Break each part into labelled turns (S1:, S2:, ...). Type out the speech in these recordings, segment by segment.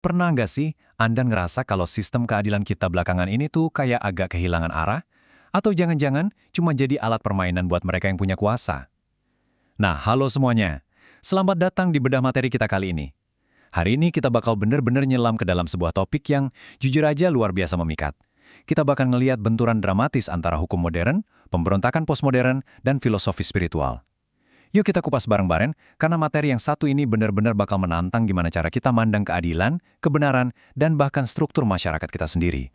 S1: Pernah nggak sih Anda ngerasa kalau sistem keadilan kita belakangan ini tuh kayak agak kehilangan arah? Atau jangan-jangan cuma jadi alat permainan buat mereka yang punya kuasa? Nah, halo semuanya. Selamat datang di bedah materi kita kali ini. Hari ini kita bakal bener-bener nyelam ke dalam sebuah topik yang jujur aja luar biasa memikat. Kita bakal ngeliat benturan dramatis antara hukum modern, pemberontakan postmodern, dan filosofi spiritual. Yuk kita kupas bareng-bareng, karena materi yang satu ini benar-benar bakal menantang gimana cara kita mandang keadilan, kebenaran, dan bahkan struktur masyarakat kita sendiri.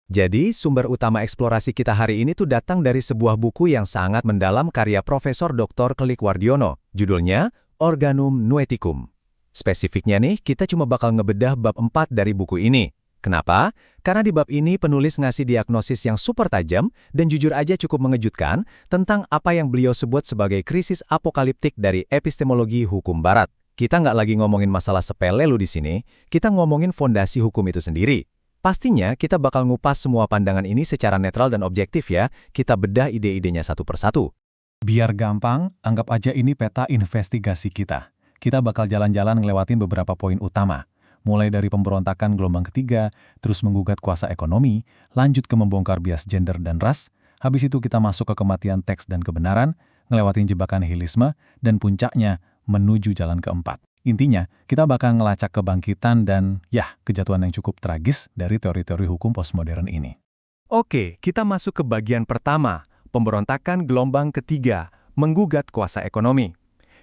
S2: Jadi, sumber utama eksplorasi kita hari ini tuh datang dari sebuah buku yang sangat mendalam karya Profesor Dr. Klik Wardiono. Judulnya Organum Noeticum. Spesifiknya nih, kita cuma bakal ngebedah bab 4 dari buku ini. Kenapa? Karena di bab ini penulis ngasih diagnosis yang super tajam dan jujur aja cukup mengejutkan tentang apa yang beliau sebut sebagai krisis apokaliptik dari epistemologi hukum barat. Kita nggak lagi ngomongin masalah sepele lu di sini, kita ngomongin fondasi hukum itu sendiri. Pastinya kita bakal ngupas semua pandangan ini secara netral dan objektif ya, kita bedah ide-idenya satu persatu.
S3: Biar gampang, anggap aja ini peta investigasi kita. Kita bakal jalan-jalan ngelewatin beberapa poin utama. Mulai dari pemberontakan gelombang ketiga, terus menggugat kuasa ekonomi, lanjut ke membongkar bias gender dan ras, habis itu kita masuk ke kematian teks dan kebenaran, ngelewatin jebakan nihilisme, dan puncaknya menuju jalan keempat. Intinya, kita bakal ngelacak kebangkitan dan, kejatuhan yang cukup tragis dari teori-teori hukum postmodern ini.
S2: Oke, kita masuk ke bagian pertama, pemberontakan gelombang ketiga, menggugat kuasa ekonomi.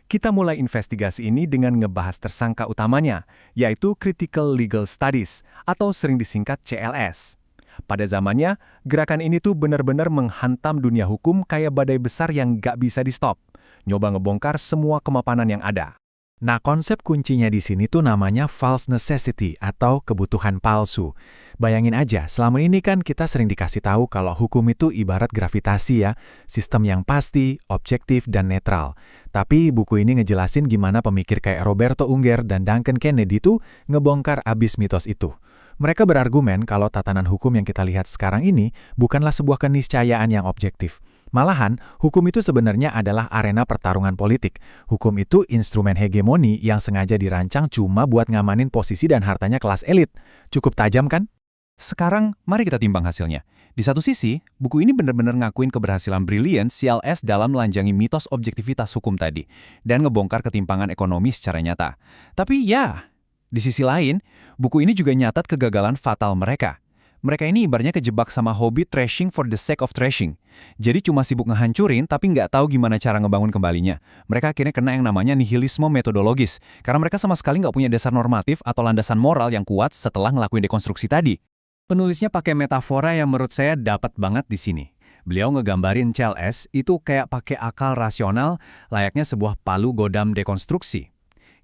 S2: Kita mulai investigasi ini dengan ngebahas tersangka utamanya, yaitu Critical Legal Studies, atau sering disingkat CLS. Pada zamannya, gerakan ini tuh benar-benar menghantam dunia hukum kayak badai besar yang gak bisa di-stop, nyoba ngebongkar semua kemapanan yang ada. Nah, konsep kuncinya di sini tuh namanya false necessity atau kebutuhan palsu. Bayangin aja, selama ini kan kita sering dikasih tahu kalau hukum itu ibarat gravitasi ya, sistem yang pasti, objektif, dan netral. Tapi buku ini ngejelasin gimana pemikir kayak Roberto Unger dan Duncan Kennedy tuh ngebongkar abis mitos itu. Mereka berargumen kalau tatanan hukum yang kita lihat sekarang ini bukanlah sebuah keniscayaan yang objektif. Malahan, hukum itu sebenarnya adalah arena pertarungan politik. Hukum itu instrumen hegemoni yang sengaja dirancang cuma buat ngamanin posisi dan hartanya kelas elit. Cukup tajam kan?
S1: Sekarang, mari kita timbang hasilnya. Di satu sisi, buku ini benar-benar ngakuin keberhasilan brilian CLS dalam melanjangi mitos objektivitas hukum tadi, dan ngebongkar ketimpangan ekonomi secara nyata. Tapi di sisi lain, buku ini juga nyatat kegagalan fatal mereka. Mereka ini ibaratnya kejebak sama hobi trashing for the sake of trashing. Jadi cuma sibuk ngehancurin tapi nggak tahu gimana cara ngebangun kembalinya. Mereka akhirnya kena yang namanya nihilisme metodologis. Karena mereka sama sekali nggak punya dasar normatif atau landasan moral yang kuat setelah ngelakuin dekonstruksi tadi. Penulisnya pakai metafora yang menurut saya dapat banget di sini. Beliau ngegambarin CLS itu kayak pakai akal rasional layaknya sebuah palu godam dekonstruksi.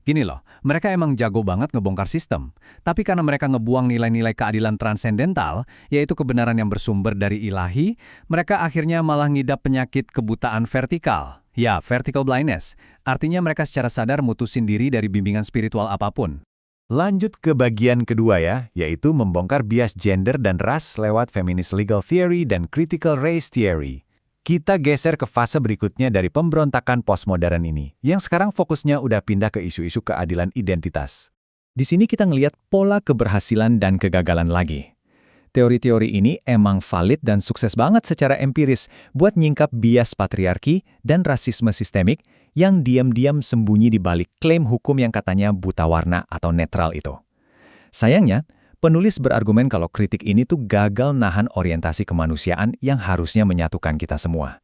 S1: Gini loh, mereka emang jago banget ngebongkar sistem. Tapi karena mereka ngebuang nilai-nilai keadilan transendental, yaitu kebenaran yang bersumber dari ilahi, mereka akhirnya malah ngidap penyakit kebutaan vertikal. Ya, vertical blindness. Artinya mereka secara sadar mutusin diri dari bimbingan spiritual apapun.
S2: Lanjut ke bagian kedua ya, yaitu membongkar bias gender dan ras lewat feminist legal theory dan critical race theory. Kita geser ke fase berikutnya dari pemberontakan postmodern ini, yang sekarang fokusnya udah pindah ke isu-isu keadilan identitas. Di sini kita ngelihat pola keberhasilan dan kegagalan lagi. Teori-teori ini emang valid dan sukses banget secara empiris buat nyingkap bias patriarki dan rasisme sistemik yang diam-diam sembunyi di balik klaim hukum yang katanya buta warna atau netral itu. Sayangnya, penulis berargumen kalau kritik ini tuh gagal nahan orientasi kemanusiaan yang harusnya menyatukan kita semua.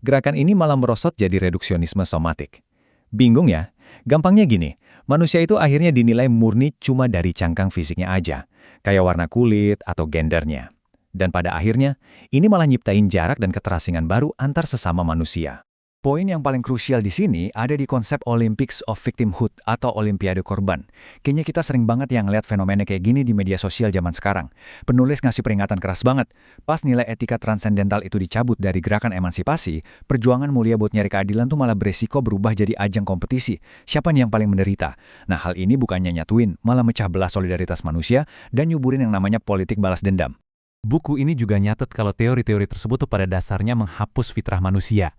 S2: Gerakan ini malah merosot jadi reduksionisme somatik. Bingung ya? Gampangnya gini, manusia itu akhirnya dinilai murni cuma dari cangkang fisiknya aja, kayak warna kulit atau gendernya. Dan pada akhirnya, ini malah nyiptain jarak dan keterasingan baru antar sesama manusia.
S1: Poin yang paling krusial di sini ada di konsep Olympics of Victimhood atau Olimpiade Korban. Kayaknya kita sering banget yang ngeliat fenomena kayak gini di media sosial zaman sekarang. Penulis ngasih peringatan keras banget. Pas nilai etika transendental itu dicabut dari gerakan emansipasi, perjuangan mulia buat nyari keadilan tuh malah beresiko berubah jadi ajang kompetisi. Siapa nih yang paling menderita? Nah, hal ini bukannya nyatuin, malah mecah belah solidaritas manusia dan nyuburin yang namanya politik balas dendam.
S4: Buku ini juga nyatet kalau teori-teori tersebut tuh pada dasarnya menghapus fitrah manusia.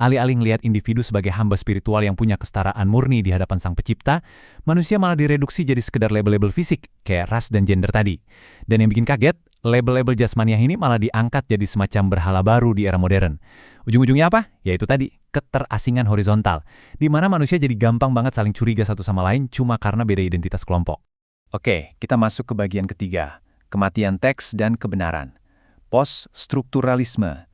S4: Alih-alih ngelihat individu sebagai hamba spiritual yang punya kesetaraan murni di hadapan Sang Pencipta, manusia malah direduksi jadi sekedar label-label fisik, kayak ras dan gender tadi. Dan yang bikin kaget, label-label jasmaniah ini malah diangkat jadi semacam berhala baru di era modern. Ujung-ujungnya apa? Yaitu tadi, keterasingan horizontal, di mana manusia jadi gampang banget saling curiga satu sama lain cuma karena beda identitas kelompok.
S1: Oke, kita masuk ke bagian ketiga. Kematian teks dan kebenaran. Post-strukturalisme.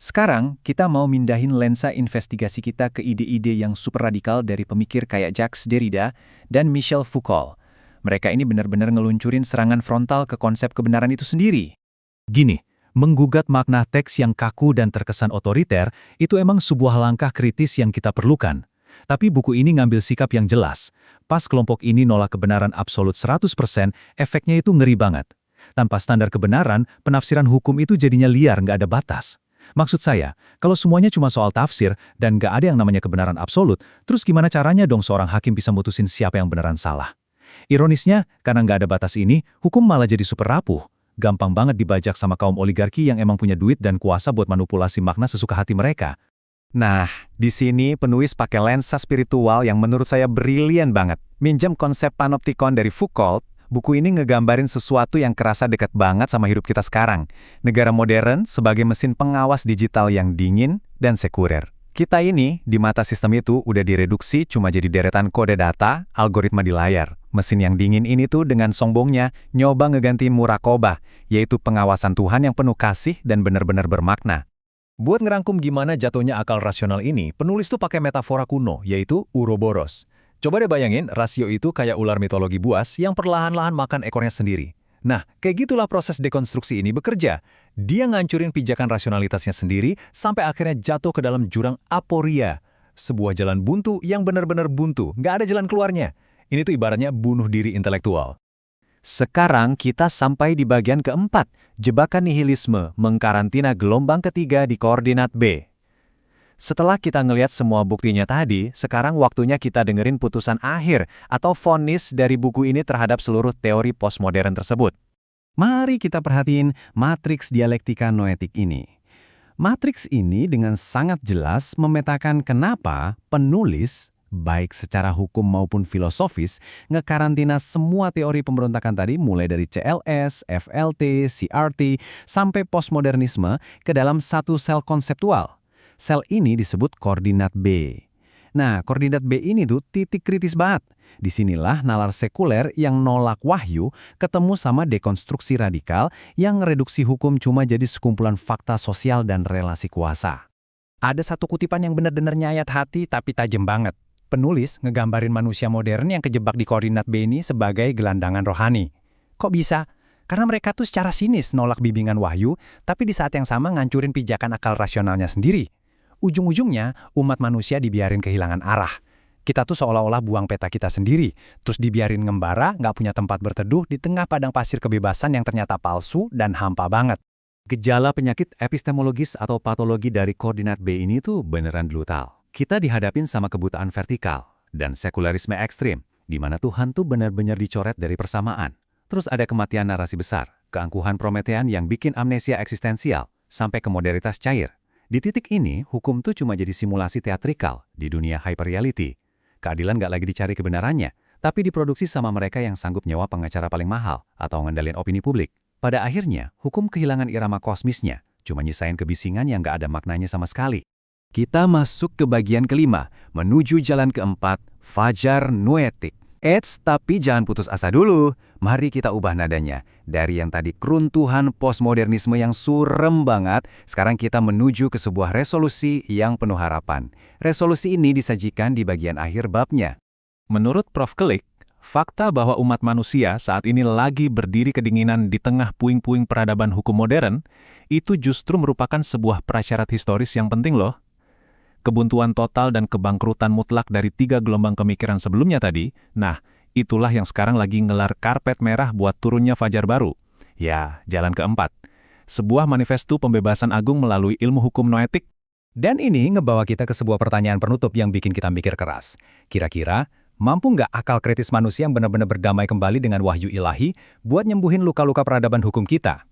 S1: Sekarang, kita mau mindahin lensa investigasi kita ke ide-ide yang super radikal dari pemikir kayak Jacques Derrida dan Michel Foucault. Mereka ini benar-benar ngeluncurin serangan frontal ke konsep kebenaran itu sendiri.
S4: Gini, menggugat makna teks yang kaku dan terkesan otoriter itu emang sebuah langkah kritis yang kita perlukan. Tapi buku ini ngambil sikap yang jelas. Pas kelompok ini nolak kebenaran absolut 100%, efeknya itu ngeri banget. Tanpa standar kebenaran, penafsiran hukum itu jadinya liar, nggak ada batas. Maksud saya, kalau semuanya cuma soal tafsir dan nggak ada yang namanya kebenaran absolut, terus gimana caranya dong seorang hakim bisa mutusin siapa yang beneran salah? Ironisnya, karena nggak ada batas ini, hukum malah jadi super rapuh. Gampang banget dibajak sama kaum oligarki yang emang punya duit dan kuasa buat manipulasi makna sesuka hati mereka.
S1: Nah, di sini penulis pakai lensa spiritual yang menurut saya brilian banget. Minjem konsep panoptikon dari Foucault, buku ini ngegambarin sesuatu yang kerasa dekat banget sama hidup kita sekarang. Negara modern sebagai mesin pengawas digital yang dingin dan sekurer. Kita ini, di mata sistem itu, udah direduksi cuma jadi deretan kode data, algoritma di layar. Mesin yang dingin ini tuh dengan sombongnya nyoba ngegantiin muraqabah, yaitu pengawasan Tuhan yang penuh kasih dan benar-benar bermakna.
S3: Buat ngerangkum gimana jatuhnya akal rasional ini, penulis tuh pakai metafora kuno, yaitu Uroboros. Coba deh bayangin, rasio itu kayak ular mitologi buas yang perlahan-lahan makan ekornya sendiri. Nah, kayak gitulah proses dekonstruksi ini bekerja. Dia ngancurin pijakan rasionalitasnya sendiri sampai akhirnya jatuh ke dalam jurang aporia. Sebuah jalan buntu yang benar-benar buntu, nggak ada jalan keluarnya. Ini tuh ibaratnya bunuh diri intelektual.
S1: Sekarang kita sampai di bagian keempat, jebakan nihilisme mengkarantina gelombang ketiga di koordinat B. Setelah kita ngelihat semua buktinya tadi, sekarang waktunya kita dengerin putusan akhir atau vonis dari buku ini terhadap seluruh teori postmodern tersebut. Mari kita perhatiin matriks dialektika noetik ini. Matriks ini dengan sangat jelas memetakan kenapa penulis, baik secara hukum maupun filosofis, ngekarantina semua teori pemberontakan tadi mulai dari CLS, FLT, CRT, sampai postmodernisme ke dalam satu sel konseptual. Sel ini disebut koordinat B. Nah, koordinat B ini tuh titik kritis banget. Disinilah nalar sekuler yang nolak wahyu ketemu sama dekonstruksi radikal yang ngereduksi hukum cuma jadi sekumpulan fakta sosial dan relasi kuasa. Ada satu kutipan yang benar-benar nyayat hati tapi tajam banget. Penulis ngegambarin manusia modern yang kejebak di koordinat B ini sebagai gelandangan rohani. Kok bisa? Karena mereka tuh secara sinis nolak bimbingan wahyu, tapi di saat yang sama ngancurin pijakan akal rasionalnya sendiri. Ujung-ujungnya, umat manusia dibiarin kehilangan arah. Kita tuh seolah-olah buang peta kita sendiri, terus dibiarin ngembara, nggak punya tempat berteduh di tengah padang pasir kebebasan yang ternyata palsu dan hampa banget.
S4: Gejala penyakit epistemologis atau patologi dari koordinat B ini tuh beneran brutal. Kita dihadapin sama kebutaan vertikal dan sekularisme ekstrim, di mana Tuhan tuh benar-benar dicoret dari persamaan. Terus ada kematian narasi besar, keangkuhan Promethean yang bikin amnesia eksistensial, sampai ke moderitas cair. Di titik ini, hukum tuh cuma jadi simulasi teatrikal di dunia hyperreality. Keadilan nggak lagi dicari kebenarannya, tapi diproduksi sama mereka yang sanggup nyewa pengacara paling mahal atau ngendalin opini publik. Pada akhirnya, hukum kehilangan irama kosmisnya, cuma nyisain kebisingan yang nggak ada maknanya sama sekali. Kita masuk ke bagian kelima, menuju jalan keempat, fajar noetik. Tapi jangan putus asa dulu. Mari kita ubah nadanya. Dari yang tadi keruntuhan postmodernisme yang surem banget, sekarang kita menuju ke sebuah resolusi yang penuh harapan. Resolusi ini disajikan di bagian akhir babnya. Menurut Prof. Klik, fakta bahwa umat manusia saat ini lagi berdiri kedinginan di tengah puing-puing peradaban hukum modern, itu justru merupakan sebuah prasyarat historis yang penting loh. Kebuntuan total dan kebangkrutan mutlak dari 3 gelombang pemikiran sebelumnya tadi, nah, itulah yang sekarang lagi ngelar karpet merah buat turunnya fajar baru. Ya, jalan keempat. Sebuah manifesto pembebasan agung melalui ilmu hukum noetik.
S3: Dan ini ngebawa kita ke sebuah pertanyaan penutup yang bikin kita mikir keras. Kira-kira, mampu nggak akal kritis manusia yang benar-benar berdamai kembali dengan wahyu ilahi buat nyembuhin luka-luka peradaban hukum kita?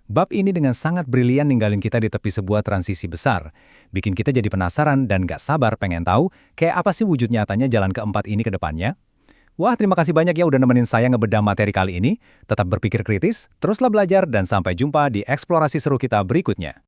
S4: Bab ini dengan sangat brilian ninggalin kita di tepi sebuah transisi besar. Bikin kita jadi penasaran dan gak sabar pengen tahu kayak apa sih wujud nyatanya jalan keempat ini ke depannya. Wah, terima kasih banyak ya udah nemenin saya ngebedah materi kali ini. Tetap berpikir kritis, teruslah belajar, dan sampai jumpa di eksplorasi seru kita berikutnya.